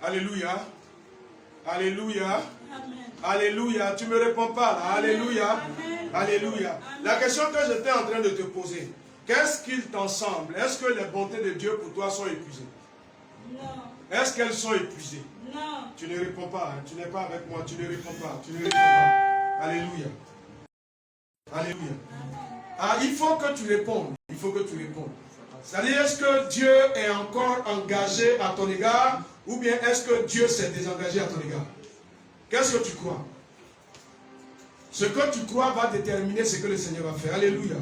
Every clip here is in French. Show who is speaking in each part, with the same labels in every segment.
Speaker 1: Alléluia. Alléluia. Alléluia. Tu ne me réponds pas là. Alléluia.
Speaker 2: Amen.
Speaker 1: Alléluia. La question que j'étais en train de te poser, qu'est-ce qu'il t'en semble? Est-ce que les bontés de Dieu pour toi sont épuisées?
Speaker 2: Non.
Speaker 1: Est-ce qu'elles sont épuisées?
Speaker 2: Non.
Speaker 1: Tu ne réponds pas. Hein. Tu n'es pas avec moi. Tu ne réponds pas. Tu ne réponds pas. Alléluia. Alléluia. Ah, il faut que tu répondes. Il faut que tu répondes. C'est-à-dire, est-ce que Dieu est encore engagé à ton égard ou bien est-ce que Dieu s'est désengagé à ton égard? Qu'est-ce que tu crois? Ce que tu crois va déterminer ce que le Seigneur va faire. Alléluia.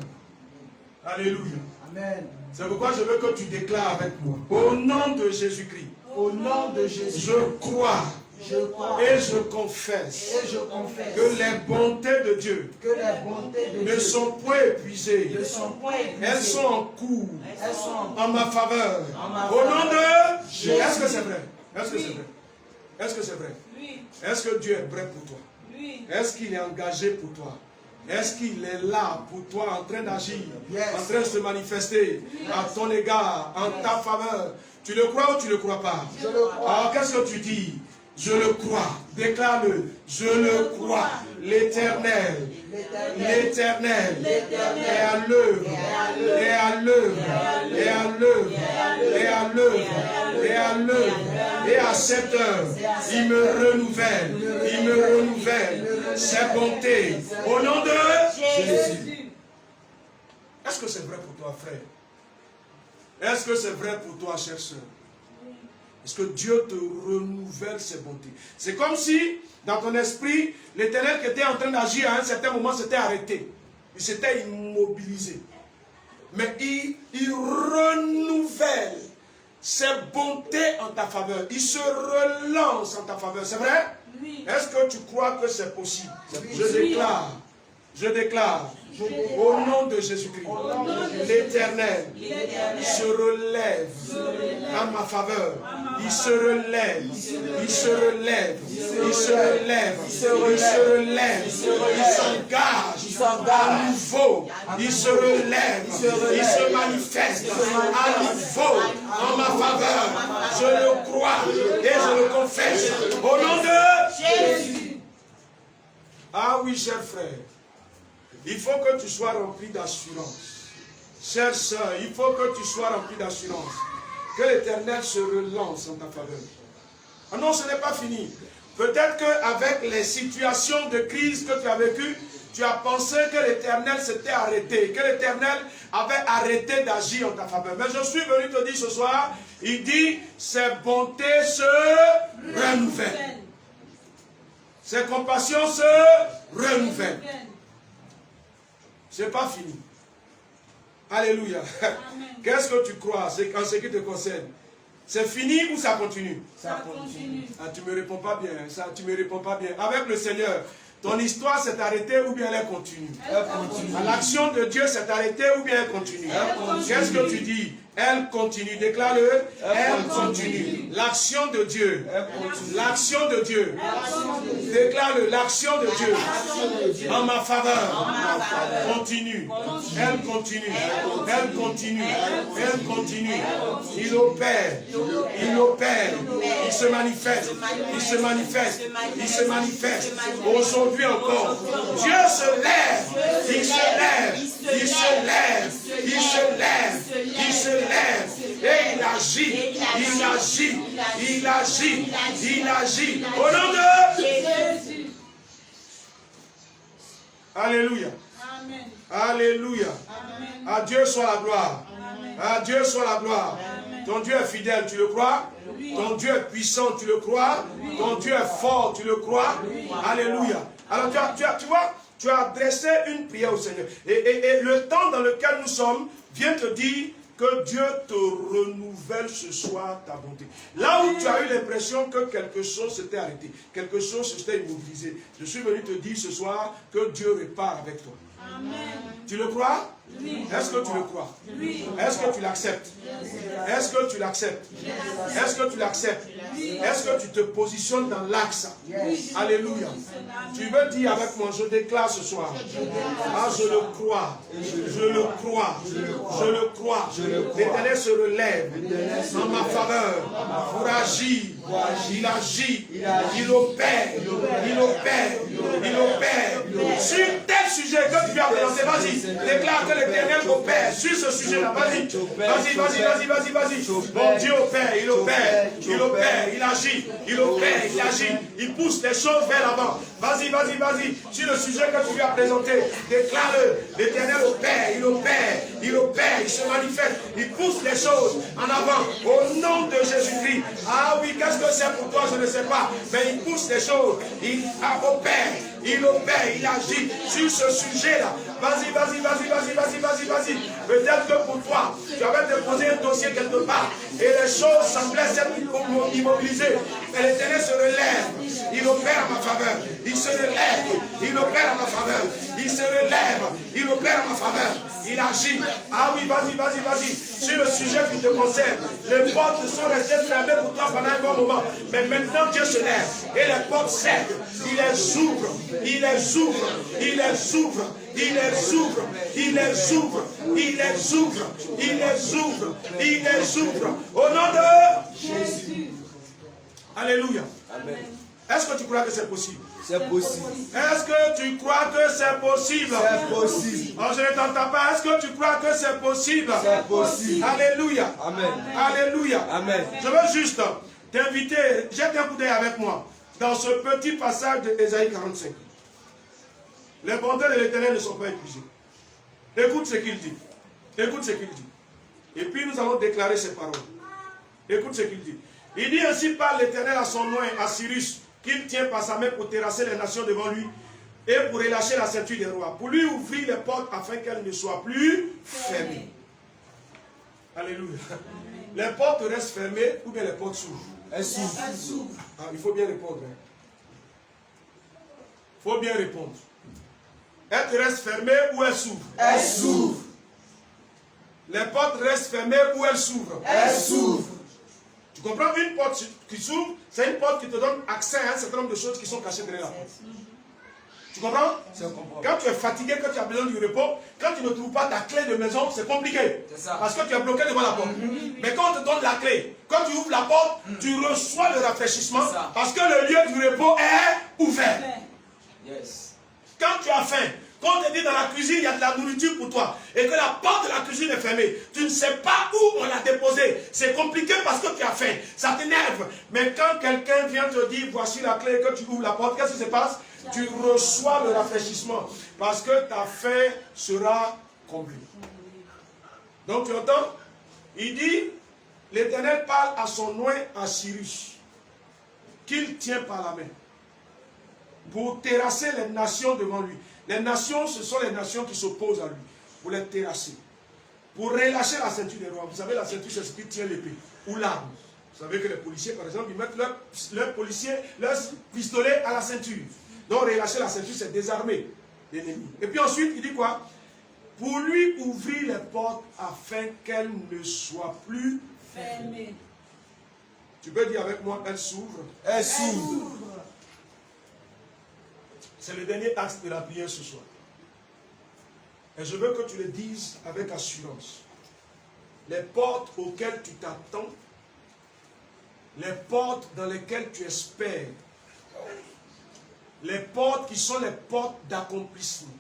Speaker 1: Alléluia.
Speaker 3: Amen.
Speaker 1: C'est pourquoi je veux que tu déclares avec moi. Au nom de Jésus-Christ.
Speaker 3: Au nom de Jésus.
Speaker 1: Je crois.
Speaker 3: Je crois.
Speaker 1: Et je confesse.
Speaker 3: Et je confesse.
Speaker 1: Que les bontés de Dieu.
Speaker 3: Que les bontés de Dieu.
Speaker 1: Ne sont point épuisées.
Speaker 3: Ne sont point épuisées.
Speaker 1: Elles sont en cours.
Speaker 3: Elles sont
Speaker 1: en ma faveur.
Speaker 3: Au
Speaker 1: nom de Jésus. Est-ce que c'est vrai? Est-ce que c'est vrai? Est-ce que c'est vrai?
Speaker 2: Oui.
Speaker 1: Est-ce que Dieu est prêt pour toi?
Speaker 2: Oui.
Speaker 1: Est-ce qu'il est engagé pour toi? Est-ce qu'il est là pour toi en train d'agir, en train de se manifester à ton égard, en ta faveur? Tu le crois ou tu ne le crois pas?
Speaker 3: Je le crois.
Speaker 1: Alors qu'est-ce que tu dis? Je le crois. Déclare-le. Je le crois. L'Éternel. L'Éternel est à l'œuvre. Est à l'œuvre. Est à l'œuvre. Est à l'œuvre. Est à l'œuvre. Et à cette heure, il me renouvelle. Il me renouvelle. Ses bontés. Au nom de Jésus. Est-ce que c'est vrai pour toi, frère? Est-ce que c'est vrai pour toi, chère sœur? Est-ce que Dieu te renouvelle ses bontés? C'est comme si, dans ton esprit, l'Éternel qui était en train d'agir à un certain moment s'était arrêté. Il s'était immobilisé. Mais il renouvelle ses bontés en ta faveur. Il se relance en ta faveur. C'est vrai?
Speaker 2: Oui.
Speaker 1: Est-ce que tu crois que c'est possible? Je déclare, au nom de Jésus-Christ, l'Éternel se relève à ma faveur. Il se relève, il se relève, il se relève, il se relève, il s'engage à nouveau, il se relève, il se manifeste à nouveau en ma faveur. Je le crois et je le confesse au nom de Jésus. Ah oui, cher frère. Il faut que tu sois rempli d'assurance. Chère sœur, il faut que tu sois rempli d'assurance. Que l'Éternel se relance en ta faveur. Ah non, ce n'est pas fini. Peut-être qu'avec les situations de crise que tu as vécues, tu as pensé que l'Éternel s'était arrêté, que l'Éternel avait arrêté d'agir en ta faveur. Mais je suis venu te dire ce soir, il dit, ses bontés se renouvellent. Ses compassions se renouvellent. Ce n'est pas fini. Alléluia. Qu'est-ce que tu crois en ce qui te concerne? C'est fini ou ça continue?
Speaker 2: Ça continue.
Speaker 1: Ah, tu ne me réponds pas bien. Tu me réponds pas bien. Avec le Seigneur, ton histoire s'est arrêtée ou bien elle continue?
Speaker 2: Elle continue.
Speaker 1: L'action de Dieu s'est arrêtée ou bien elle continue? Qu'est-ce que tu dis? Elle continue. Déclare-le. Elle continue. L'action de Dieu. L'action de Dieu. Déclare-le. L'action de Dieu en ma faveur continue. Elle continue. Elle continue. Elle continue. Il opère. Il opère. Il se manifeste. Il se manifeste. Il se manifeste. Aujourd'hui encore. Dieu se lève. Il se lève. Il se lève. Il se lève. Il se lève. Et il agit. Il agit. Il agit. Il agit. Au nom de Jésus. Alléluia.
Speaker 2: Amen.
Speaker 1: Alléluia.
Speaker 2: Amen.
Speaker 1: À Dieu soit la gloire.
Speaker 2: Amen.
Speaker 1: À Dieu soit la gloire.
Speaker 2: Amen.
Speaker 1: Ton Dieu est fidèle, tu le crois?
Speaker 2: Oui.
Speaker 1: Ton Dieu est puissant, tu le crois?
Speaker 2: Oui.
Speaker 1: Ton Dieu est fort, tu le crois?
Speaker 2: Oui.
Speaker 1: Alléluia. Alors tu vois, tu as adressé une prière au Seigneur. Et le temps dans lequel nous sommes vient te dire que Dieu te renouvelle ce soir ta bonté. Là où tu as eu l'impression que quelque chose s'était arrêté, quelque chose s'était immobilisé, je suis venu te dire ce soir que Dieu répare avec toi.
Speaker 2: Amen.
Speaker 1: Tu le crois?
Speaker 2: Oui.
Speaker 1: Est-ce que tu le crois?
Speaker 2: Oui.
Speaker 1: Est-ce que tu l'acceptes? Est-ce que tu l'acceptes? Est-ce que tu l'acceptes? Est-ce que tu te positionnes dans l'axe?
Speaker 3: Yes.
Speaker 1: Alléluia. Tu veux dire avec moi, je déclare ce soir. Ah, je le crois. Je le crois. Je le crois. L'Éternel se relève en ma faveur pour agir. Il agit. Il opère. Il opère. Il opère. Sur tel sujet que tu viens présenter, vas-y. Déclare que l'Éternel opère sur ce sujet-là. Vas-y. Vas-y, vas-y, vas-y, vas-y, vas-y. Mon Dieu opère. Il opère. Il opère. Il agit. Il opère. Il agit. Il pousse les choses vers l'avant. Vas-y, vas-y, vas-y. Sur le sujet que tu lui as présenté, déclare-le. L'Éternel opère, il opère, il opère, il se manifeste, il pousse les choses en avant. Au nom de Jésus-Christ. Ah oui, qu'est-ce que c'est pour toi? Je ne sais pas. Mais il pousse les choses. Il opère, il agit sur ce sujet-là. Vas-y, vas-y, vas-y, vas-y, vas-y, vas-y, vas-y. Peut-être que pour toi, tu avais déposé un dossier quelque part et les choses semblaient s'être immobilisées. Mais l'Éternel se relève. Il opère en ma faveur. Il se relève. Il opère en ma faveur. Il se relève. Il opère en ma faveur. Il agit. Ah oui, vas-y, vas-y, vas-y. Sur le sujet qui te concerne, les portes sont restées fermées pour toi pendant un bon moment. Mais maintenant, Dieu se lève. Et les portes cèdent. Il les ouvre. Il les ouvre. Il les ouvre. Il les ouvre. Il les ouvre. Il les ouvre. Il les ouvre. Il les ouvre. Au nom de Jésus. Alléluia.
Speaker 4: Amen.
Speaker 1: Est-ce que tu crois que c'est possible?
Speaker 4: C'est possible.
Speaker 1: Est-ce que tu crois que c'est possible?
Speaker 4: C'est possible.
Speaker 1: Oh, je ne t'entends pas. Est-ce que tu crois que c'est possible?
Speaker 4: C'est possible.
Speaker 1: Alléluia.
Speaker 4: Amen.
Speaker 1: Alléluia.
Speaker 4: Amen.
Speaker 1: Je veux juste t'inviter, jette un coup d'œil avec moi dans ce petit passage de Ésaïe 45. Les bontés de l'Éternel ne sont pas épuisées. Écoute ce qu'il dit. Écoute ce qu'il dit. Et puis nous allons déclarer ces paroles. Écoute ce qu'il dit. Il dit ainsi par l'Éternel à son nom, à Cyrus, qu'il tient par sa main pour terrasser les nations devant lui et pour relâcher la ceinture des rois, pour lui ouvrir les portes afin qu'elles ne soient plus fermées. Alléluia. Les portes restent fermées ou bien les portes s'ouvrent?
Speaker 4: Elles s'ouvrent.
Speaker 1: Ah, il faut bien répondre. Il faut bien répondre. Elles restent fermées ou elles s'ouvrent?
Speaker 4: Elles s'ouvrent.
Speaker 1: Les portes restent fermées ou elles s'ouvrent?
Speaker 4: Elles s'ouvrent.
Speaker 1: Tu comprends? Une porte qui s'ouvre, c'est une porte qui te donne accès à un certain nombre de choses qui sont cachées derrière la porte. Tu comprends? Quand tu es fatigué, quand tu as besoin du repos, quand tu ne trouves pas ta clé de maison, c'est compliqué. Parce que tu es bloqué devant la porte. Mais quand on te donne la clé, quand tu ouvres la porte, tu reçois le rafraîchissement parce que le lieu du repos est ouvert.
Speaker 4: Yes.
Speaker 1: Quand tu as faim, quand on te dit dans la cuisine, il y a de la nourriture pour toi, et que la porte de la cuisine est fermée, tu ne sais pas où on l'a déposée. C'est compliqué parce que tu as faim. Ça t'énerve. Mais quand quelqu'un vient te dire, voici la clé, et que tu ouvres la porte, qu'est-ce qui se passe? Tu reçois le rafraîchissement. Parce que ta faim sera comblée. Donc tu entends? Il dit, l'Éternel parle à son oint à Cyrus, qu'il tient par la main, pour terrasser les nations devant lui. Les nations, ce sont les nations qui s'opposent à lui, pour les terrasser. Pour relâcher la ceinture des rois. Vous savez, la ceinture, c'est ce qui tient l'épée, ou l'arme. Vous savez que les policiers, par exemple, ils mettent leur pistolet à la ceinture. Donc, relâcher la ceinture, c'est désarmer l'ennemi. Et puis ensuite, il dit quoi? Pour lui ouvrir les portes afin qu'elles ne soient plus fermées. Tu peux dire avec moi, elles s'ouvrent.
Speaker 4: Elles s'ouvrent.
Speaker 1: C'est le dernier axe de la prière ce soir. Et je veux que tu le dises avec assurance. Les portes auxquelles tu t'attends, les portes dans lesquelles tu espères, les portes qui sont les portes d'accomplissement,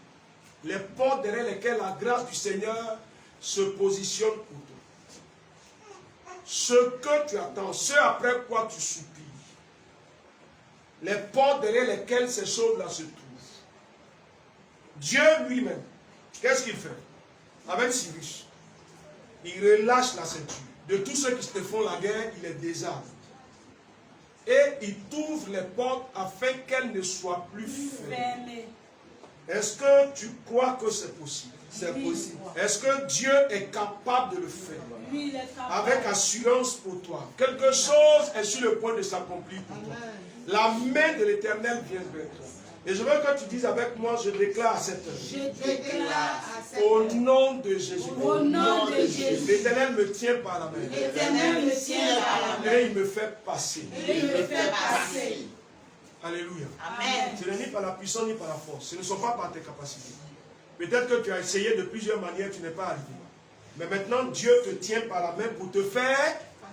Speaker 1: les portes derrière lesquelles la grâce du Seigneur se positionne pour toi. Ce que tu attends, ce après quoi tu soupires, les portes derrière lesquelles ces choses-là se trouvent. Dieu lui-même, qu'est-ce qu'il fait? Avec Cyrus, il relâche la ceinture. De tous ceux qui te font la guerre, il les désarme. Et il t'ouvre les portes afin qu'elles ne soient plus fermées. Est-ce que tu crois que c'est possible?
Speaker 4: C'est possible.
Speaker 1: Est-ce que Dieu est capable de le faire?
Speaker 2: Oui, il est capable.
Speaker 1: Avec assurance pour toi. Quelque chose est sur le point de s'accomplir pour toi. La main de l'Éternel vient vers toi. Et je veux que tu dises avec moi, je déclare à cette heure.
Speaker 2: Je déclare à cette
Speaker 1: Au
Speaker 2: heure.
Speaker 1: nom de Jésus.
Speaker 2: Au nom de Jésus.
Speaker 1: L'Éternel me tient par la main.
Speaker 2: L'Éternel me tient par la main.
Speaker 1: Et il me fait passer.
Speaker 2: Et il me fait passer.
Speaker 1: Alléluia.
Speaker 2: Amen.
Speaker 1: Ce n'est ni par la puissance ni par la force. Ce ne sont pas par tes capacités. Peut-être que tu as essayé de plusieurs manières, tu n'es pas arrivé. Mais maintenant, Dieu te tient par la main pour te faire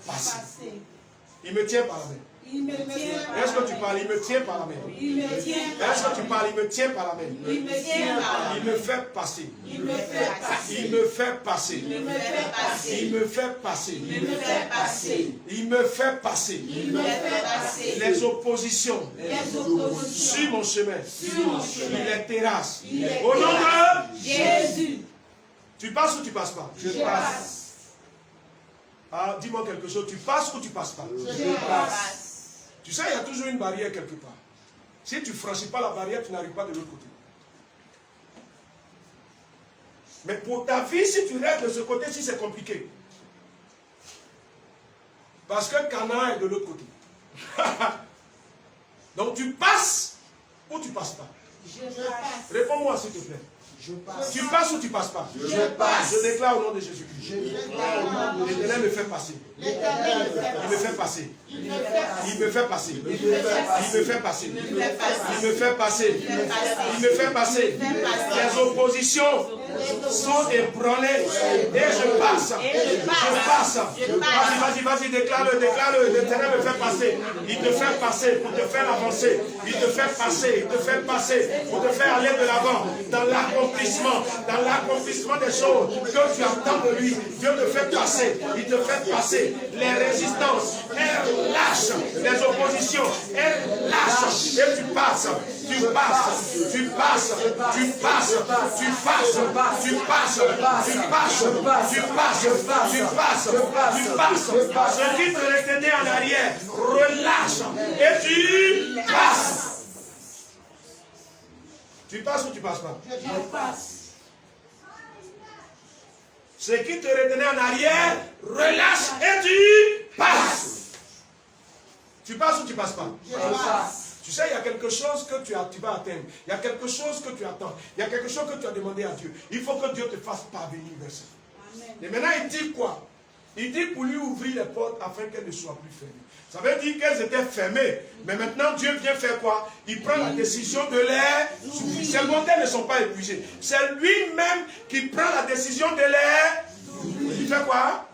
Speaker 1: passer. Il me tient par la main.
Speaker 2: Il me tient par
Speaker 1: Est-ce
Speaker 2: la
Speaker 1: que tu
Speaker 2: main.
Speaker 1: parles? Il me tient par la main.
Speaker 2: Il me tient par
Speaker 1: Est-ce que tu parles? Il me tient par la main.
Speaker 2: Il me tient par la
Speaker 1: Il
Speaker 2: main.
Speaker 1: me fait passer.
Speaker 2: Il me fait passer.
Speaker 1: Il me fait passer.
Speaker 2: Il me fait passer.
Speaker 1: Il me fait passer.
Speaker 2: Il me fait passer.
Speaker 1: Il me fait passer.
Speaker 2: Il me fait passer.
Speaker 1: Les oppositions
Speaker 2: Les oppositions
Speaker 1: sur mon chemin.
Speaker 2: sur mon chemin.
Speaker 1: Il les terrasse.
Speaker 2: Il les
Speaker 1: Au nom de
Speaker 2: Jésus.
Speaker 1: Tu passes ou tu passes pas?
Speaker 2: Je passe.
Speaker 1: Ah, dis-moi quelque chose. Tu passes ou tu passes pas?
Speaker 2: Je passe.
Speaker 1: Tu sais, il y a toujours une barrière quelque part. Si tu ne franchis pas la barrière, tu n'arrives pas de l'autre côté. Mais pour ta vie, si tu restes de ce côté-ci, c'est compliqué. Parce que Canaan est de l'autre côté. Donc tu passes ou tu passes pas?
Speaker 2: Je passe.
Speaker 1: Réponds-moi s'il te plaît.
Speaker 3: Je passe.
Speaker 1: Tu passes ou tu passes pas?
Speaker 3: Je passe.
Speaker 1: Je déclare au nom de Jésus-Christ.
Speaker 3: Je déclare au nom de
Speaker 1: L'Éternel me fait passer.
Speaker 2: L'Éternel me fait
Speaker 1: Il me fait passer.
Speaker 2: Il me fait passer.
Speaker 1: Il me fait passer.
Speaker 3: Il me fait passer.
Speaker 1: Il me fait passer.
Speaker 2: Il me fait passer.
Speaker 1: Il me fait passer. Il me fait passer. Les oppositions sont ébranlées. Et je passe. Je passe. Vas-y, déclare-le, déclare-le. L'Éternel me fait passer. Il te fait passer pour te faire avancer. Il te fait passer. Il te fait passer pour te faire aller de l'avant. Dans l'accomplissement des choses que tu attends de lui. Dieu te fait passer. Il te fait passer. Les résistances, elles lâchent. Les oppositions, elles lâchent. Et tu passes. Tu passes. Tu passes. Tu passes. Tu passes. Tu passes. Tu passes. Tu passes. Tu passes. Tu passes. Ce qui te retenait en arrière, relâche. Et tu passes. Tu passes ou tu passes pas?
Speaker 2: Je passe.
Speaker 1: Ce qui te retenait en arrière, relâche et tu passes. Tu passes ou tu passes pas?
Speaker 2: Je passe.
Speaker 1: Tu sais, il y a quelque chose que tu vas atteindre. Il y a quelque chose que tu attends. Il y a quelque chose que tu as demandé à Dieu. Il faut que Dieu te fasse parvenir vers ça.
Speaker 2: Amen.
Speaker 1: Et maintenant, il dit quoi? Il dit pour lui ouvrir les portes afin qu'elles ne soient plus fermées. Ça veut dire qu'elles étaient fermées. Mais maintenant, Dieu vient faire quoi? Il prend la décision de les ouvrir. Seulement qu'elles ne sont pas épuisées. C'est lui-même qui prend la décision de les ouvrir. Il fait quoi?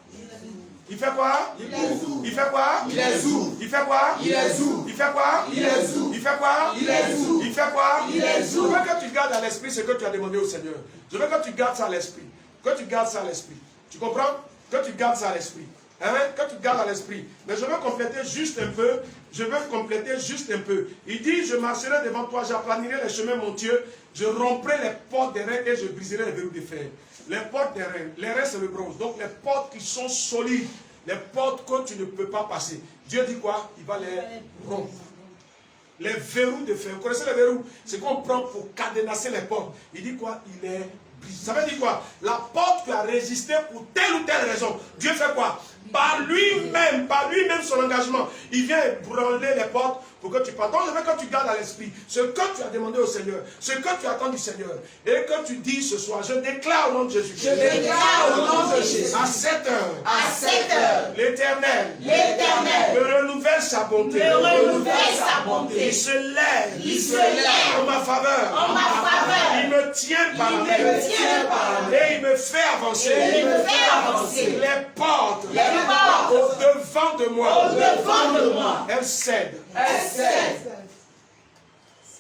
Speaker 1: Il fait quoi?
Speaker 2: Il les ouvre.
Speaker 1: Il fait quoi?
Speaker 3: Il les ouvre.
Speaker 1: Il fait quoi?
Speaker 3: Il les ouvre.
Speaker 1: Il fait quoi?
Speaker 3: Il les ouvre.
Speaker 1: Il fait quoi?
Speaker 3: Il les ouvre.
Speaker 1: Il fait quoi?
Speaker 3: Il les
Speaker 1: Je veux que tu gardes à l'esprit ce que tu as demandé au Seigneur. Je veux que tu gardes ça à l'esprit. Que tu gardes ça à l'esprit. Tu comprends? Que tu gardes ça à l'esprit. Hein? Que tu gardes à l'esprit. Mais je veux compléter juste un peu. Je veux compléter juste un peu. Il dit, je marcherai devant toi, j'aplanirai les chemins montueux, je romprai les portes des reins et je briserai les verrous de fer. Les portes des reins. Les reins, c'est le bronze. Donc les portes qui sont solides. Les portes que tu ne peux pas passer. Dieu dit quoi? Il va les rompre. Les verrous de fer. Vous connaissez les verrous? C'est qu'on prend pour cadenasser les portes. Il dit quoi? Il est brisé. Ça veut dire quoi? La porte qui a résisté pour telle ou telle raison. Dieu fait quoi? Par lui-même son engagement. Il vient ébranler les portes pour que tu partes. Donc je veux que tu gardes à l'esprit ce que tu as demandé au Seigneur, ce que tu attends du Seigneur. Et que tu dis ce soir, je déclare au nom de Jésus.
Speaker 3: Je déclare au nom de Jésus.
Speaker 1: À 7 heures.
Speaker 2: À 7 heures.
Speaker 1: L'Éternel
Speaker 2: L'Éternel
Speaker 1: me renouvelle sa bonté.
Speaker 2: me renouvelle sa bonté.
Speaker 1: Il se lève.
Speaker 2: Il se lève
Speaker 1: En ma faveur.
Speaker 2: en ma faveur.
Speaker 1: Il me tient par la
Speaker 2: Il
Speaker 1: main.
Speaker 2: me tient par la main.
Speaker 1: Et il me fait avancer.
Speaker 2: Et il me fait avancer.
Speaker 1: Les portes.
Speaker 2: Les portes
Speaker 1: Au devant de moi.
Speaker 2: au devant de moi.
Speaker 1: Elles cèdent.
Speaker 2: Elle cède.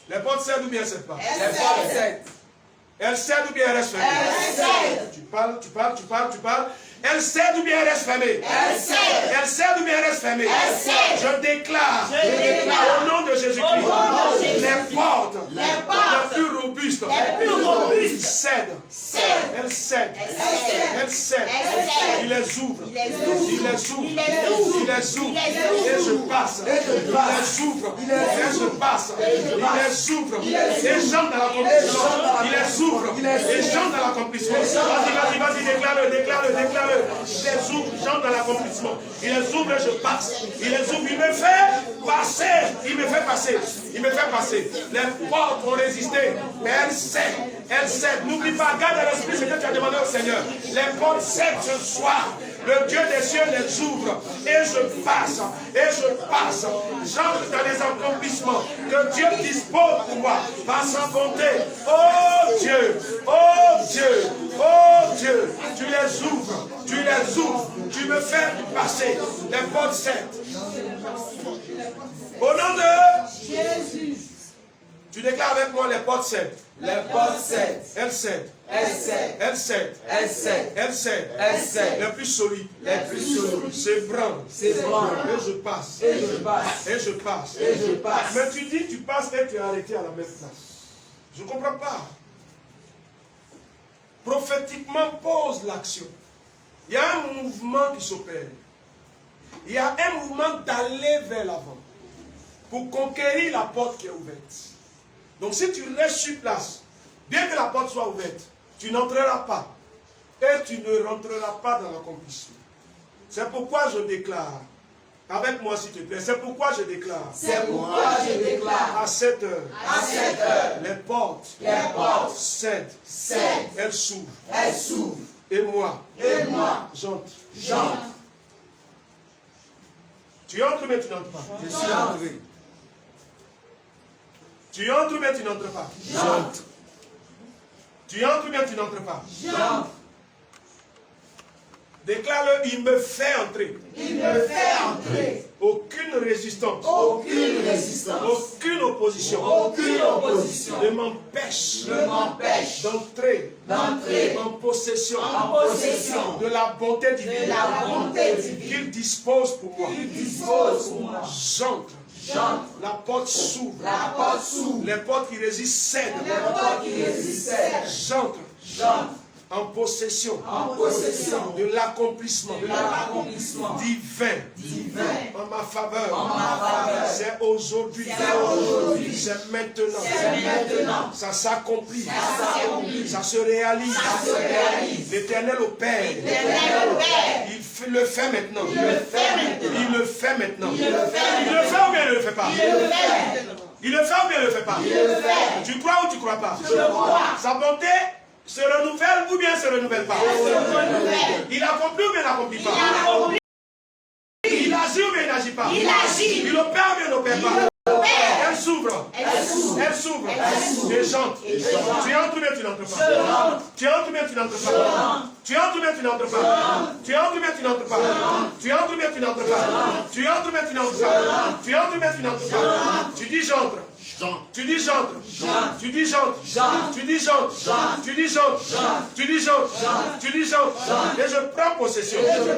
Speaker 1: Les portes cèdent ou bien elles cèdent pas?
Speaker 2: Elle cède.
Speaker 1: Elles cèdent ou bien elles restent fermées?
Speaker 2: Elle cède.
Speaker 1: Tu parles. Elles cèdent ou bien elles restent fermées?
Speaker 2: Elle cède.
Speaker 1: Elles cèdent ou bien elles restent fermées?
Speaker 2: Elle cède.
Speaker 1: Je déclare.
Speaker 2: Je déclare.
Speaker 1: Au nom de Jésus-Christ.
Speaker 2: Au nom de Jésus.
Speaker 1: Les portes.
Speaker 2: Les portes.
Speaker 1: Les plus robustes.
Speaker 2: Les plus robustes.
Speaker 1: Cèdent.
Speaker 2: Cède.
Speaker 1: Elles cèdent.
Speaker 2: Elle cède.
Speaker 1: Elles cèdent.
Speaker 2: Elle cède.
Speaker 1: Il les ouvre.
Speaker 2: Il les ouvre.
Speaker 1: Il les ouvre.
Speaker 2: Il les ouvre.
Speaker 1: Il les ouvre.
Speaker 2: Il les ouvre.
Speaker 1: Et je passe. Il les ouvre. Et je passe. Il les ouvre. Et j'entre dans l'accomplissement. Il les ouvre. Et j'entre dans l'accomplissement. Vas-y, déclare-le. Il les ouvre. J'entre dans l'accomplissement. Il les ouvre et je passe. Il les ouvre, il me fait passer. Il me fait passer. Il me fait passer. Les portes ont résisté. Mais elles cèdent. Elles cèdent. N'oublie pas, garde à l'esprit ce que tu as demandé au Seigneur. Les portes cèdent ce soir. Le Dieu des cieux les ouvre. Et je passe. Et je passe. J'entre dans les accomplissements que Dieu dispose pour moi. Par sa bonté. Oh Dieu. Oh Dieu. Oh Dieu. Tu les ouvres. Tu les ouvres. Tu me fais passer. Les portes cèdent. Au nom de Jésus. Tu déclares avec moi les portes cèdent.
Speaker 4: Les portes cèdent.
Speaker 1: Elles cèdent.
Speaker 4: Elles cèdent.
Speaker 1: Elles cèdent.
Speaker 4: Elles cèdent.
Speaker 1: Elles cèdent.
Speaker 4: Elles cèdent.
Speaker 1: Les plus solides.
Speaker 4: Les plus solides.
Speaker 1: S'ébranlent.
Speaker 4: S'ébranlent.
Speaker 1: Et je passe.
Speaker 4: Et je passe.
Speaker 1: Et je passe.
Speaker 4: Et je passe.
Speaker 1: Mais tu dis tu passes et tu es arrêté à la même place. Je ne comprends pas. Prophétiquement, pose l'action. Il y a un mouvement qui s'opère. Il y a un mouvement d'aller vers l'avant pour conquérir la porte qui est ouverte. Donc si tu restes sur place, bien que la porte soit ouverte, tu n'entreras pas. Et tu ne rentreras pas dans l'accomplissement. C'est pourquoi je déclare, avec moi s'il te plaît, c'est pourquoi je déclare.
Speaker 4: C'est pourquoi je déclare.
Speaker 1: À 7 heures.
Speaker 4: À 7 heures.
Speaker 1: Les portes.
Speaker 4: Les portes.
Speaker 1: Cèdent.
Speaker 4: Cèdent.
Speaker 1: Elles s'ouvrent.
Speaker 4: Elles s'ouvrent.
Speaker 1: Et moi.
Speaker 4: Et moi.
Speaker 1: J'entre.
Speaker 4: J'entre.
Speaker 1: Tu entres mais tu n'entres pas.
Speaker 4: Je suis entré.
Speaker 1: Tu entres mais tu n'entres pas.
Speaker 4: J'entre.
Speaker 1: Tu entres mais tu n'entres pas.
Speaker 4: J'entre.
Speaker 1: Déclare-le, il me fait entrer.
Speaker 4: Il me fait entrer.
Speaker 1: Aucune résistance.
Speaker 4: Aucune résistance.
Speaker 1: Aucune opposition.
Speaker 4: Aucune opposition.
Speaker 1: Ne m'empêche.
Speaker 4: Ne m'empêche
Speaker 1: D'entrer.
Speaker 4: d'entrer
Speaker 1: En possession.
Speaker 4: en possession
Speaker 1: De la bonté
Speaker 4: de
Speaker 1: divine.
Speaker 4: la bonté divine
Speaker 1: Qu'il dispose pour moi.
Speaker 4: qu'il dispose pour moi.
Speaker 1: J'entre.
Speaker 4: J'entre.
Speaker 1: La porte s'ouvre.
Speaker 4: La porte s'ouvre.
Speaker 1: Les portes qui résistent cèdent.
Speaker 4: Les portes qui résistaient.
Speaker 1: J'entre.
Speaker 4: J'entre
Speaker 1: En possession.
Speaker 4: en possession
Speaker 1: De l'accomplissement.
Speaker 4: de l'accomplissement
Speaker 1: Divin.
Speaker 4: divin
Speaker 1: En ma faveur.
Speaker 4: en ma faveur.
Speaker 1: C'est aujourd'hui.
Speaker 4: C'est aujourd'hui.
Speaker 1: C'est maintenant.
Speaker 4: C'est maintenant.
Speaker 1: Ça s'accomplit.
Speaker 4: Ça s'accomplit.
Speaker 1: Ça se réalise.
Speaker 4: Ça se réalise.
Speaker 1: L'Éternel opère.
Speaker 4: L'Éternel Père.
Speaker 1: Il le fait maintenant.
Speaker 4: Il le fait maintenant.
Speaker 1: Il le fait maintenant.
Speaker 4: Il le fait
Speaker 1: Il le fait ou bien il ne le fait pas?
Speaker 4: Il le fait.
Speaker 1: Il le fait ou bien il ne le fait pas?
Speaker 4: Il le fait.
Speaker 1: Tu crois ou tu ne crois pas?
Speaker 4: Je crois.
Speaker 1: Sa bonté se renouvelle ou bien se renouvelle pas? Il accomplit ou bien il n'accomplit pas? Il agit ou bien il n'agit pas?
Speaker 2: Il agit.
Speaker 1: Il opère ou bien il n'opère pas? Elle s'ouvre.
Speaker 2: Elle s'ouvre.
Speaker 1: Elle s'ouvre. Et j'entre. Tu entres ou bien tu n'entres pas? Tu entres ou bien tu n'entres pas? Tu entres ou bien tu n'entres pas? Tu entres ou bien tu n'entres pas? Tu entres ou bien tu n'entres pas? Tu entres ou bien tu n'entres pas? Tu entres ou bien tu n'entres pas? Tu dis j'entre. Tu dis j'entre. Tu dis j'entre. Tu dis j'entre. Tu dis j'entre. Tu dis j'entre. Tu dis j'entre. Et je prends possession. Je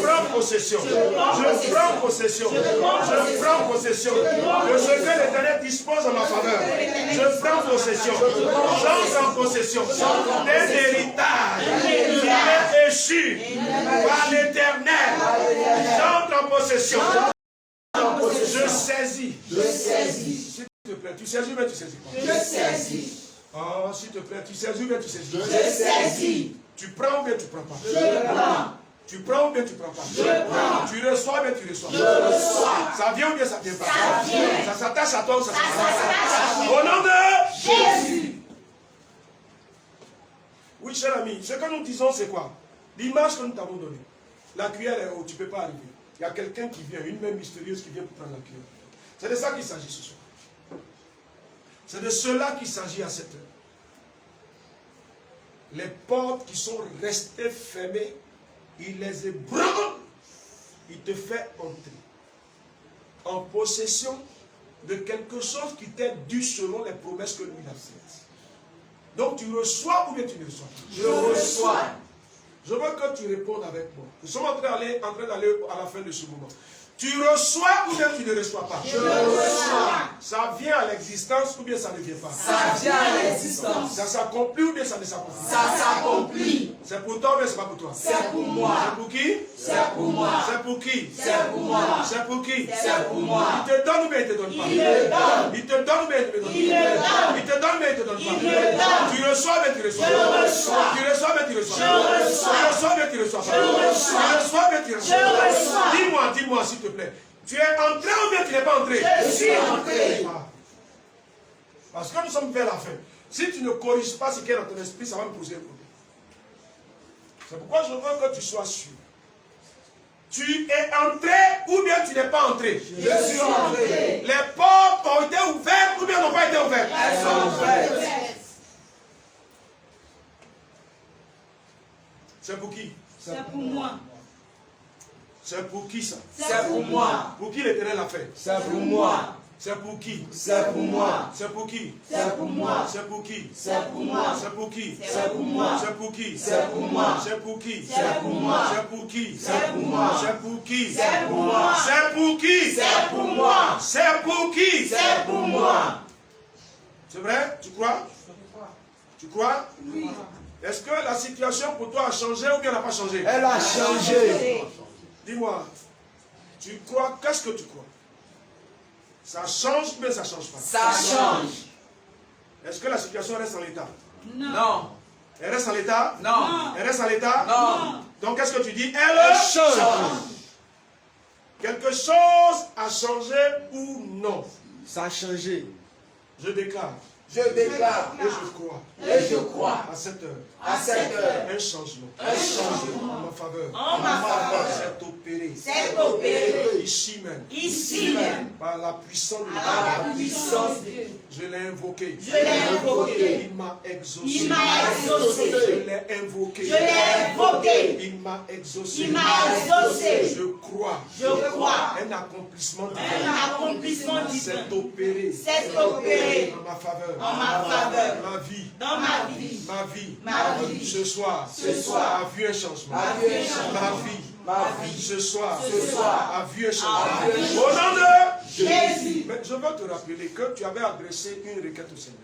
Speaker 1: prends possession. Je prends possession. Je prends possession de ce que l'Éternel dispose en ma faveur. Je prends possession. J'entre en possession d'un héritage qui est échu par l'Éternel. J'entre en possession. Je saisis.
Speaker 4: Je saisis.
Speaker 1: S'il te plaît, tu saisis ou bien tu saisis pas?
Speaker 4: Je saisis.
Speaker 1: Oh, s'il te plaît, tu saisis ou bien tu saisis?
Speaker 4: Je saisis.
Speaker 1: Tu prends ou bien tu prends pas?
Speaker 4: Je prends.
Speaker 1: Tu prends ou bien tu prends pas?
Speaker 4: Je prends.
Speaker 1: Tu reçois ou bien tu reçois?
Speaker 4: Je reçois.
Speaker 1: Ça vient ou bien ça vient pas?
Speaker 2: Ça vient.
Speaker 1: Ça s'attache à toi ou ça s'attache
Speaker 2: s'attache à
Speaker 1: Au nom de
Speaker 2: Jésus.
Speaker 1: Oui, cher ami, ce que nous disons, c'est quoi? L'image que nous t'avons donnée. La cuillère est haute, tu ne peux pas arriver. Il y a quelqu'un qui vient, une main mystérieuse qui vient pour prendre la cuillère. C'est de ça qu'il s'agit ce soir. C'est de cela qu'il s'agit à cette heure. Les portes qui sont restées fermées, il les ébranle. Il te fait entrer en possession de quelque chose qui t'est dû selon les promesses que lui a faites. Donc tu reçois ou bien tu ne reçois pas?
Speaker 4: Je reçois.
Speaker 1: Je veux que tu répondes avec moi. Nous sommes en train d'aller à la fin de ce moment. Tu reçois ou bien tu ne reçois pas?
Speaker 4: Je reçois.
Speaker 1: Ça vient à l'existence ou bien ça ne vient pas?
Speaker 4: Ça vient à l'existence.
Speaker 1: Ça s'accomplit ou bien ça ne s'accomplit?
Speaker 4: Ça s'accomplit.
Speaker 1: C'est pour toi ou bien c'est pas pour toi?
Speaker 4: C'est pour moi.
Speaker 1: C'est pour qui?
Speaker 4: C'est pour moi.
Speaker 1: C'est pour qui?
Speaker 4: C'est pour moi.
Speaker 1: C'est pour qui?
Speaker 4: C'est pour moi.
Speaker 1: Il te donne ou bien il ne te donne pas?
Speaker 4: Il me donne.
Speaker 1: Il te donne ou bien il ne te donne pas?
Speaker 4: Il me donne.
Speaker 1: Il te donne ou bien il ne te donne pas?
Speaker 4: Il me donne.
Speaker 1: Tu reçois ou bien tu reçois?
Speaker 4: Je reçois.
Speaker 1: Tu reçois ou bien tu reçois?
Speaker 4: Je reçois.
Speaker 1: Tu reçois ou bien tu reçois pas?
Speaker 4: Je reçois.
Speaker 1: Tu reçois ou bien tu tu reçois?
Speaker 2: Je reçois.
Speaker 1: Dis-moi s'il te plaît. Tu es entré ou bien tu n'es pas entré?
Speaker 2: Je suis entré.
Speaker 1: Ah. Parce que nous sommes vers la fin. Si tu ne corriges pas ce qui est dans ton esprit, ça va me poser un problème. C'est pourquoi je veux que tu sois sûr. Tu es entré ou bien tu n'es pas entré?
Speaker 3: Je suis entré.
Speaker 1: Les portes ont été ouvertes ou bien n'ont pas été ouvertes?
Speaker 3: Elles sont ouvertes.
Speaker 1: C'est pour qui?
Speaker 2: C'est pour moi.
Speaker 1: C'est pour qui ça?
Speaker 3: C'est pour moi.
Speaker 1: Pour qui l'Éternel l'a fait?
Speaker 3: C'est pour moi.
Speaker 1: C'est pour qui?
Speaker 3: C'est pour moi.
Speaker 1: C'est pour qui?
Speaker 3: C'est pour moi.
Speaker 1: C'est pour qui?
Speaker 3: C'est pour moi.
Speaker 1: C'est pour qui?
Speaker 3: C'est pour moi.
Speaker 1: C'est pour qui?
Speaker 3: C'est pour moi.
Speaker 1: C'est pour qui?
Speaker 3: C'est pour moi.
Speaker 1: C'est pour qui?
Speaker 3: C'est pour moi.
Speaker 1: C'est pour qui?
Speaker 3: C'est pour moi.
Speaker 1: C'est pour qui?
Speaker 3: C'est pour moi.
Speaker 1: C'est pour qui?
Speaker 3: C'est pour moi.
Speaker 1: C'est vrai? Tu crois? Tu crois?
Speaker 2: Oui.
Speaker 1: Est-ce que la situation pour toi a changé ou bien n'a pas changé?
Speaker 3: Elle a changé.
Speaker 1: Dis-moi, tu crois, qu'est-ce que tu crois? Ça change ou bien ça ne change pas?
Speaker 3: Ça change.
Speaker 1: Est-ce que la situation reste en l'état?
Speaker 3: Non.
Speaker 1: Elle reste en l'état?
Speaker 3: Non.
Speaker 1: Elle reste en l'état?
Speaker 3: Non.
Speaker 1: Donc qu'est-ce que tu dis?
Speaker 3: Elle
Speaker 1: Elle
Speaker 3: change.
Speaker 1: Quelque chose a changé ou non?
Speaker 3: Ça a changé.
Speaker 1: Je déclare
Speaker 3: Je déclare
Speaker 1: et je crois
Speaker 3: et je crois
Speaker 1: à cette heure
Speaker 3: à cette heure
Speaker 1: un changement
Speaker 3: un changement
Speaker 1: en ma faveur.
Speaker 2: En ma faveur.
Speaker 1: C'est opéré
Speaker 2: C'est opéré.
Speaker 1: ici même
Speaker 2: Ici même.
Speaker 1: par la puissance de
Speaker 2: Par la
Speaker 1: Dieu.
Speaker 2: puissance de Dieu.
Speaker 1: Je l'ai invoqué.
Speaker 2: Je l'ai invoqué.
Speaker 1: Il m'a exaucé.
Speaker 2: Il m'a exaucé.
Speaker 1: Je l'ai invoqué.
Speaker 2: Je l'ai invoqué.
Speaker 1: Il m'a exaucé.
Speaker 2: Il m'a exaucé.
Speaker 1: Je crois.
Speaker 2: Je crois.
Speaker 1: Un accomplissement
Speaker 2: Un
Speaker 1: divin.
Speaker 2: accomplissement divin.
Speaker 1: C'est opéré.
Speaker 2: C'est opéré.
Speaker 1: En ma faveur.
Speaker 2: En ma faveur.
Speaker 1: Ma vie.
Speaker 2: Dans ma vie.
Speaker 1: Ma vie.
Speaker 2: Ma vie.
Speaker 1: Ce soir.
Speaker 3: Ce soir.
Speaker 1: A vu un changement.
Speaker 3: A vu un changement.
Speaker 1: Ma vie.
Speaker 3: Ma vie.
Speaker 1: Ce soir.
Speaker 3: Ce soir.
Speaker 1: A vu un changement.
Speaker 3: A vu un changement.
Speaker 1: Au nom de
Speaker 2: Jésus.
Speaker 1: Mais je veux te rappeler que tu avais adressé une requête au Seigneur.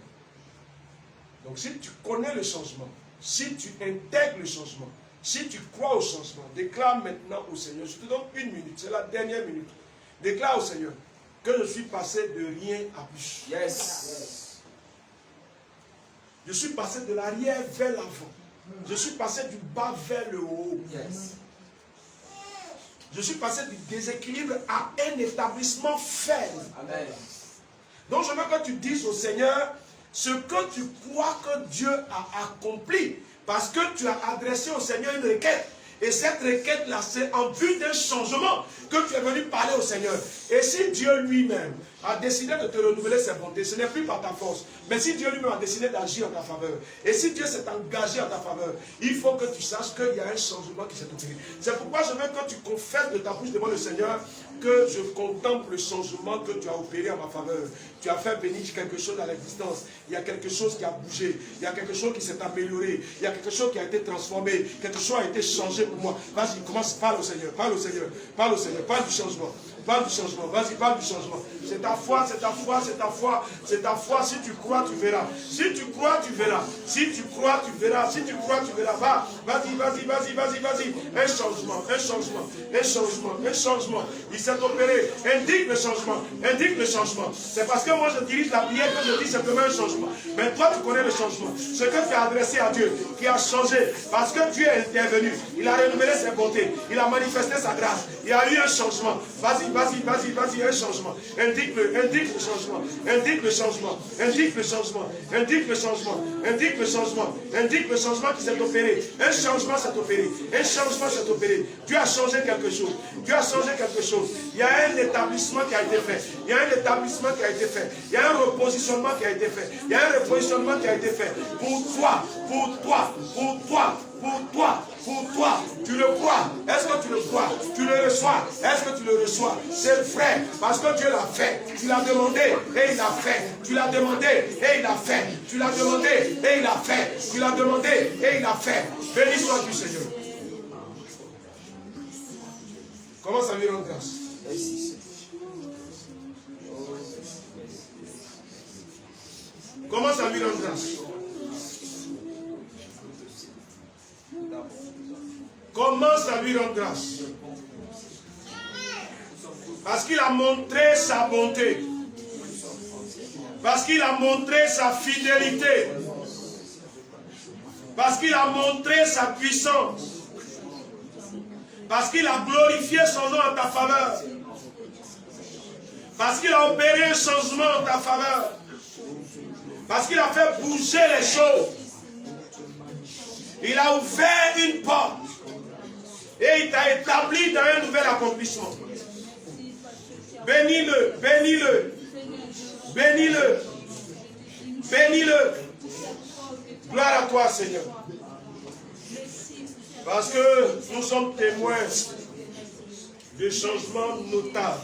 Speaker 1: Donc si tu connais le changement, si tu intègres le changement, si tu crois au changement, déclare maintenant au Seigneur. Je te donne une minute, c'est la dernière minute. Déclare au Seigneur que je suis passé de rien à plus.
Speaker 3: Yes.
Speaker 1: Je suis passé de l'arrière vers l'avant. Je suis passé du bas vers le haut.
Speaker 3: Yes.
Speaker 1: Je suis passé du déséquilibre à un établissement ferme.
Speaker 3: Amen.
Speaker 1: Donc je veux que tu dises au Seigneur ce que tu crois que Dieu a accompli. Parce que tu as adressé au Seigneur une requête. Et cette requête-là, c'est en vue d'un changement que tu es venu parler au Seigneur. Et si Dieu lui-même a décidé de te renouveler ses bontés, ce n'est plus par ta force, mais si Dieu lui-même a décidé d'agir en ta faveur, et si Dieu s'est engagé en ta faveur, il faut que tu saches qu'il y a un changement qui s'est opéré. C'est pourquoi je veux que tu confesses de ta bouche devant le Seigneur que je contemple le changement que tu as opéré en ma faveur. Tu as fait venir quelque chose à l'existence. Il y a quelque chose qui a bougé. Il y a quelque chose qui s'est amélioré. Il y a quelque chose qui a été transformé. Quelque chose a été changé pour moi. Vas-y, commence, parle au Seigneur. Parle au Seigneur. Parle au Seigneur. Parle du changement. Parle du changement. Vas-y, parle du changement. C'est ta foi, c'est ta foi, c'est ta foi. C'est ta foi. Si tu crois, tu verras. Si tu crois, tu verras. Si tu crois, tu verras. Si tu crois, tu verras. Va. Vas-y, vas-y, vas-y, vas-y, vas-y. Un changement, un changement, un changement, un changement. Il s'est opéré. Indique le changement. Indique le changement. C'est parce que moi je dirige la prière que je dis simplement un changement. Mais toi tu connais le changement. Ce que tu as adressé à Dieu, qui a changé. Parce que Dieu est intervenu. Il a renouvelé ses bontés. Il a manifesté sa grâce. Il y a eu un changement. Vas-y, vas-y, vas-y, vas-y, un changement. Indique le changement. Indique le changement. Indique le changement. Indique le changement. Indique le changement. Indique le changement qui s'est opéré. Un changement s'est opéré. Un changement s'est opéré. Dieu a changé quelque chose. Dieu a changé quelque chose. Il y a un établissement qui a été fait. Il y a un établissement qui a été fait. Il y a un repositionnement qui a été fait. Il y a un repositionnement qui a été fait. Pour toi, pour toi, pour toi, pour toi, pour toi. Tu le crois. Est-ce que tu le crois? Tu le reçois. Est-ce que tu le reçois? C'est vrai. Parce que Dieu l'a fait. Tu l'as demandé et il l'a fait. Tu l'as demandé et il l'a fait. Tu l'as demandé et il l'a fait. Tu l'as demandé et il l'a fait. Béni soit tu Seigneur. Commence à lui rendre grâce. Commence à lui rendre grâce. Commence à lui rendre grâce. Parce qu'il a montré sa bonté. Parce qu'il a montré sa fidélité. Parce qu'il a montré sa puissance. Parce qu'il a glorifié son nom en ta faveur. Parce qu'il a opéré un changement en ta faveur. Parce qu'il a fait bouger les choses. Il a ouvert une porte. Et il t'a établi dans un nouvel accomplissement. Bénis-le, bénis-le. Bénis-le. Bénis-le. Gloire à toi, Seigneur. Parce que nous sommes témoins de changements notables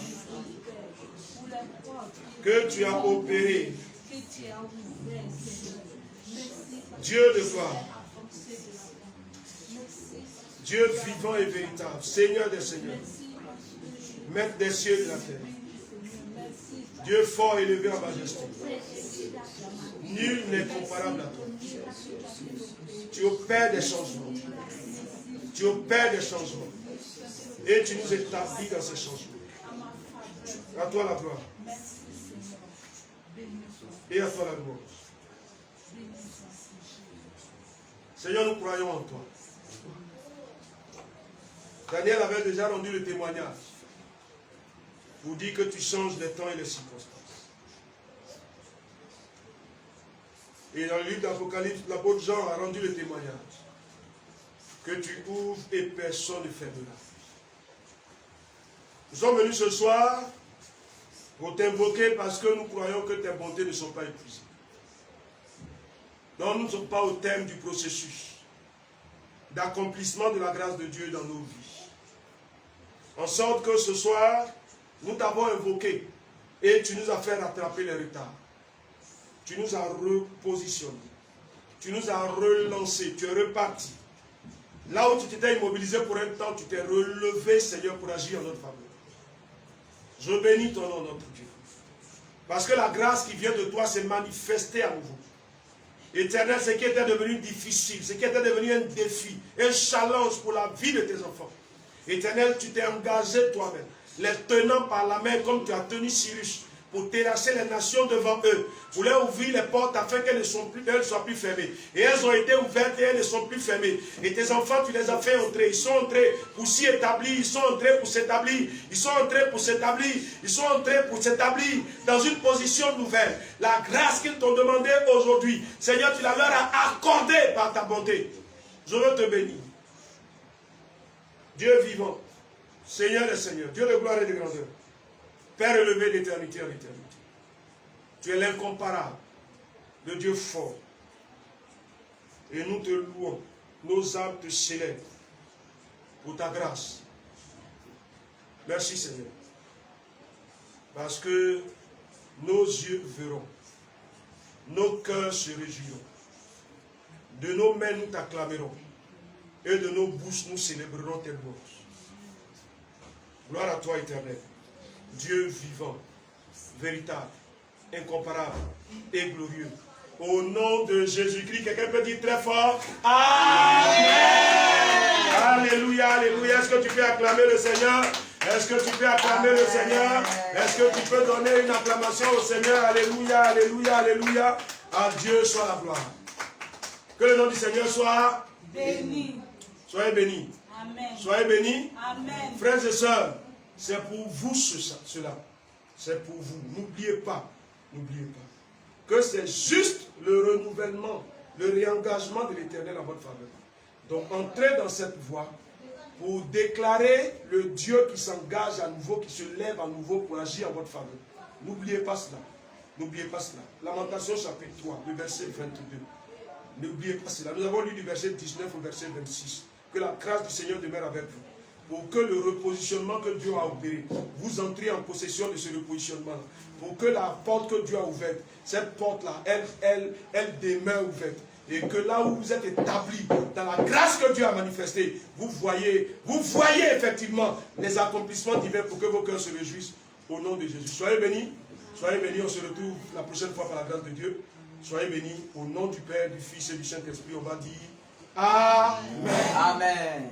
Speaker 1: que tu as opérés. Dieu de gloire. Dieu vivant et véritable. Seigneur des seigneurs. Maître des cieux et de la terre. Dieu fort et élevé en majesté. Nul n'est comparable à toi. Tu opères des changements. Tu opères des changements. Et tu nous établis dans ces changements. À toi la gloire. Et à toi la gloire. Seigneur, nous croyons en toi. Daniel avait déjà rendu le témoignage pour dire que tu changes les temps et les circonstances. Et dans le livre d'Apocalypse, l'apôtre Jean a rendu le témoignage que tu ouvres et personne ne fermera. Nous sommes venus ce soir pour t'invoquer parce que nous croyons que tes bontés ne sont pas épuisées. Donc nous ne sommes pas au thème du processus d'accomplissement de la grâce de Dieu dans nos vies. En sorte que ce soir, nous t'avons invoqué et tu nous as fait rattraper les retards. Tu nous as repositionnés. Tu nous as relancés. Tu es reparti. Là où tu t'étais immobilisé pour un temps, tu t'es relevé, Seigneur, pour agir en notre faveur. Je bénis ton nom, notre Dieu. Parce que la grâce qui vient de toi s'est manifestée à nouveau. Éternel, ce qui était devenu difficile, ce qui était devenu un défi, un challenge pour la vie de tes enfants. Éternel, tu t'es engagé toi-même, les tenant par la main comme tu as tenu Cyrus, pour terrasser les nations devant eux, pour leur ouvrir les portes afin qu'elles ne soient plus fermées. Et elles ont été ouvertes et elles ne sont plus fermées. Et tes enfants, tu les as fait entrer. Ils sont entrés pour s'y établir. Ils sont entrés pour s'établir. Ils sont entrés pour s'établir. Ils sont entrés pour s'établir dans une position nouvelle. La grâce qu'ils t'ont demandé aujourd'hui, Seigneur, tu la leur as accordée par ta bonté. Je veux te bénir. Dieu vivant, Seigneur des seigneurs, Dieu de gloire et de grandeur, Père élevé d'éternité en éternité. Tu es l'incomparable, le Dieu fort. Et nous te louons, nos âmes te célèbrent pour ta grâce. Merci Seigneur. Parce que nos yeux verront, nos cœurs se réjouiront. De nos mains nous t'acclamerons. Et de nos bouches nous célébrerons tes louanges. Gloire à toi éternel. Dieu vivant, véritable, incomparable et glorieux. Au nom de Jésus-Christ, quelqu'un peut dire très fort Amen. Alléluia, alléluia. Est-ce que tu peux acclamer le Seigneur? Est-ce que tu peux acclamer le Seigneur? Est-ce que tu peux donner une acclamation au Seigneur? Alléluia, alléluia, alléluia. À Dieu soit la gloire. Que le nom du Seigneur soit
Speaker 2: béni.
Speaker 1: Soyez bénis.
Speaker 2: Amen.
Speaker 1: Soyez bénis.
Speaker 2: Amen.
Speaker 1: Frères et sœurs, c'est pour vous cela. C'est pour vous. N'oubliez pas que c'est juste le renouvellement, le réengagement de l'Éternel en votre faveur. Donc entrez dans cette voie pour déclarer le Dieu qui s'engage à nouveau, qui se lève à nouveau pour agir en votre faveur. N'oubliez pas cela. N'oubliez pas cela. Lamentation chapitre 3, le verset 22. N'oubliez pas cela. Nous avons lu du verset 19 au verset 26. Que la grâce du Seigneur demeure avec vous. Pour que le repositionnement que Dieu a opéré, vous entrez en possession de ce repositionnement. Pour que la porte que Dieu a ouverte, cette porte-là, elle demeure ouverte. Et que là où vous êtes établis, dans la grâce que Dieu a manifestée, vous voyez effectivement les accomplissements divins pour que vos cœurs se réjouissent au nom de Jésus. Soyez bénis, on se retrouve la prochaine fois par la grâce de Dieu. Soyez bénis au nom du Père, du Fils et du Saint-Esprit. On va dire Amen.
Speaker 3: Amen.